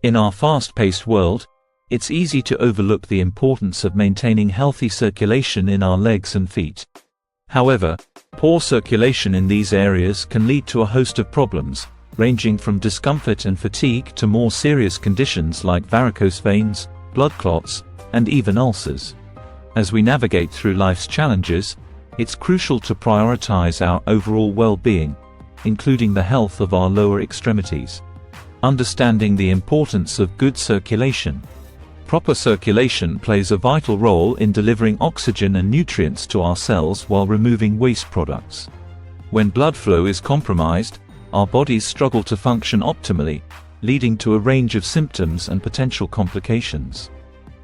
In our fast-paced world, it's easy to overlook the importance of maintaining healthy circulation in our legs and feet. However, poor circulation in these areas can lead to a host of problems, ranging from discomfort and fatigue to more serious conditions like varicose veins, blood clots, and even ulcers. As we navigate through life's challenges, it's crucial to prioritize our overall well-being, including the health of our lower extremities. Understanding the importance of good circulation. Proper circulation plays a vital role in delivering oxygen and nutrients to our cells while removing waste products. When blood flow is compromised, our bodies struggle to function optimally, leading to a range of symptoms and potential complications.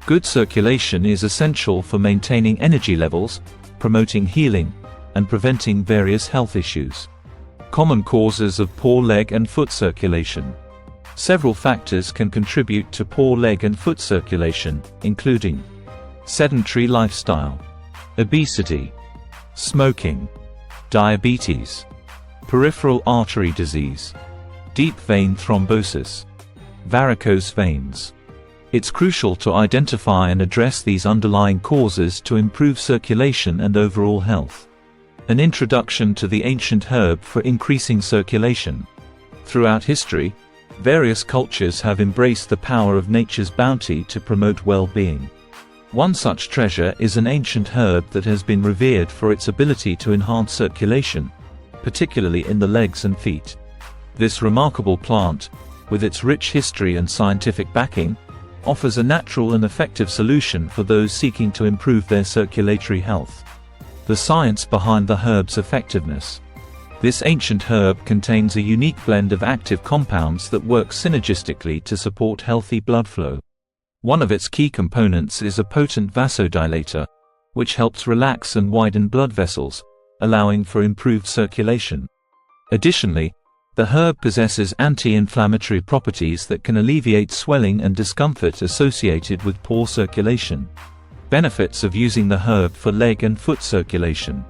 Good circulation is essential for maintaining energy levels, promoting healing, and preventing various health issues. Common causes of poor leg and foot circulation. Several factors can contribute to poor leg and foot circulation, including sedentary lifestyle, obesity, smoking, diabetes, peripheral artery disease, deep vein thrombosis, varicose veins. It's crucial to identify and address these underlying causes to improve circulation and overall health. An introduction to the ancient herb for increasing circulation. Throughout history, various cultures have embraced the power of nature's bounty to promote well-being. One such treasure is an ancient herb that has been revered for its ability to enhance circulation, particularly in the legs and feet. This remarkable plant, with its rich history and scientific backing, offers a natural and effective solution for those seeking to improve their circulatory health. The science behind the herb's effectiveness. This ancient herb contains a unique blend of active compounds that work synergistically to support healthy blood flow. One of its key components is a potent vasodilator, which helps relax and widen blood vessels, allowing for improved circulation. Additionally, the herb possesses anti-inflammatory properties that can alleviate swelling and discomfort associated with poor circulation. Benefits of using the herb for leg and foot circulation.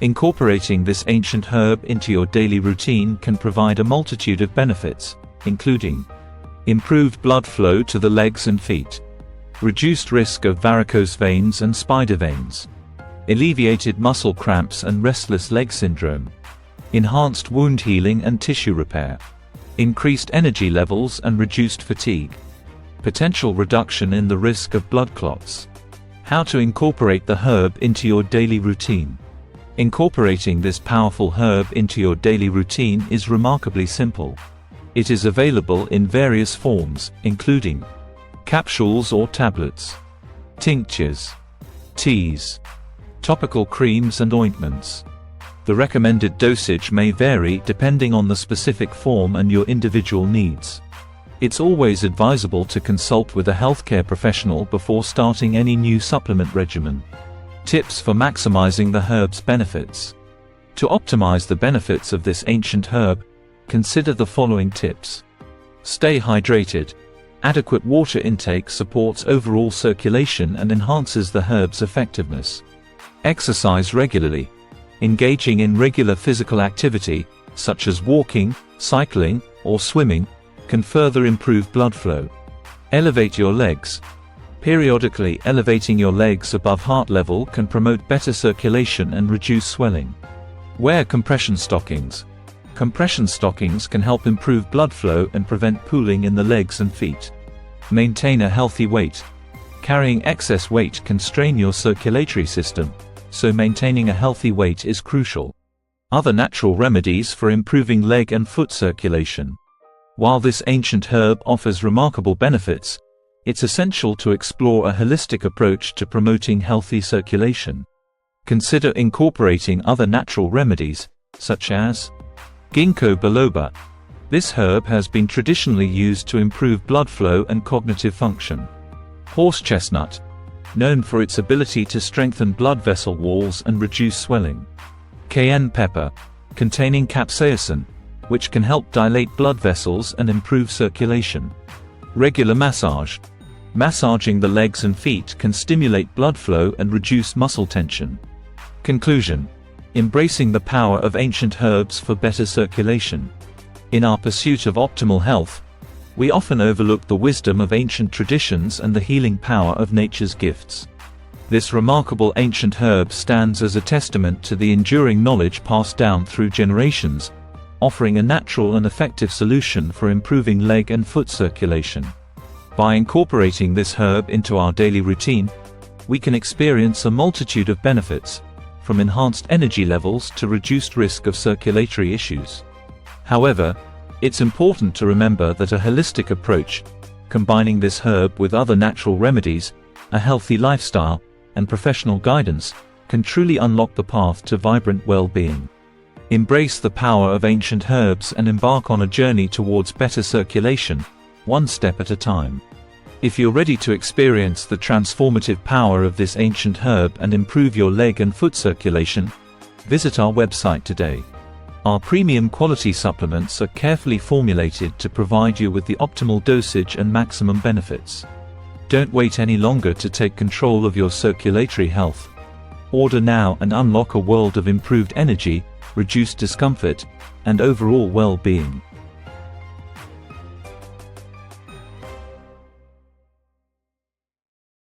Incorporating this ancient herb into your daily routine can provide a multitude of benefits, including improved blood flow to the legs and feet, reduced risk of varicose veins and spider veins, alleviated muscle cramps and restless leg syndrome, enhanced wound healing and tissue repair, increased energy levels and reduced fatigue, potential reduction in the risk of blood clots. How to incorporate the herb into your daily routine. Incorporating this powerful herb into your daily routine is remarkably simple. It is available in various forms, including capsules or tablets, tinctures, teas, topical creams and ointments. The recommended dosage may vary depending on the specific form and your individual needs. It's always advisable to consult with a healthcare professional before starting any new supplement regimen. Tips for maximizing the herb's benefits. To optimize the benefits of this ancient herb, consider the following tips. Stay hydrated. Adequate water intake supports overall circulation and enhances the herb's effectiveness. Exercise regularly. Engaging in regular physical activity, such as walking, cycling, or swimming, can further improve blood flow. Elevate your legs. Periodically elevating your legs above heart level can promote better circulation and reduce swelling. Wear compression stockings. Compression stockings can help improve blood flow and prevent pooling in the legs and feet. Maintain a healthy weight. Carrying excess weight can strain your circulatory system, so maintaining a healthy weight is crucial. Other natural remedies for improving leg and foot circulation. While this ancient herb offers remarkable benefits, it's essential to explore a holistic approach to promoting healthy circulation. Consider incorporating other natural remedies, such as ginkgo biloba. This herb has been traditionally used to improve blood flow and cognitive function. Horse chestnut, known for its ability to strengthen blood vessel walls and reduce swelling. Cayenne pepper, containing capsaicin, which can help dilate blood vessels and improve circulation. Regular massage. Massaging the legs and feet can stimulate blood flow and reduce muscle tension. Conclusion. Embracing the power of ancient herbs for better circulation. In our pursuit of optimal health, We often overlook the wisdom of ancient traditions and the healing power of nature's gifts. This remarkable ancient herb stands as a testament to the enduring knowledge passed down through generations, offering a natural and effective solution for improving leg and foot circulation. By incorporating this herb into our daily routine, we can experience a multitude of benefits, from enhanced energy levels to reduced risk of circulatory issues. However, it's important to remember that a holistic approach, combining this herb with other natural remedies, a healthy lifestyle, and professional guidance, can truly unlock the path to vibrant well-being. Embrace the power of ancient herbs and embark on a journey towards better circulation, one step at a time. If you're ready to experience the transformative power of this ancient herb and improve your leg and foot circulation, visit our website today. Our premium quality supplements are carefully formulated to provide you with the optimal dosage and maximum benefits. Don't wait any longer to take control of your circulatory health. Order now and unlock a world of improved energy, reduced discomfort, and overall well-being.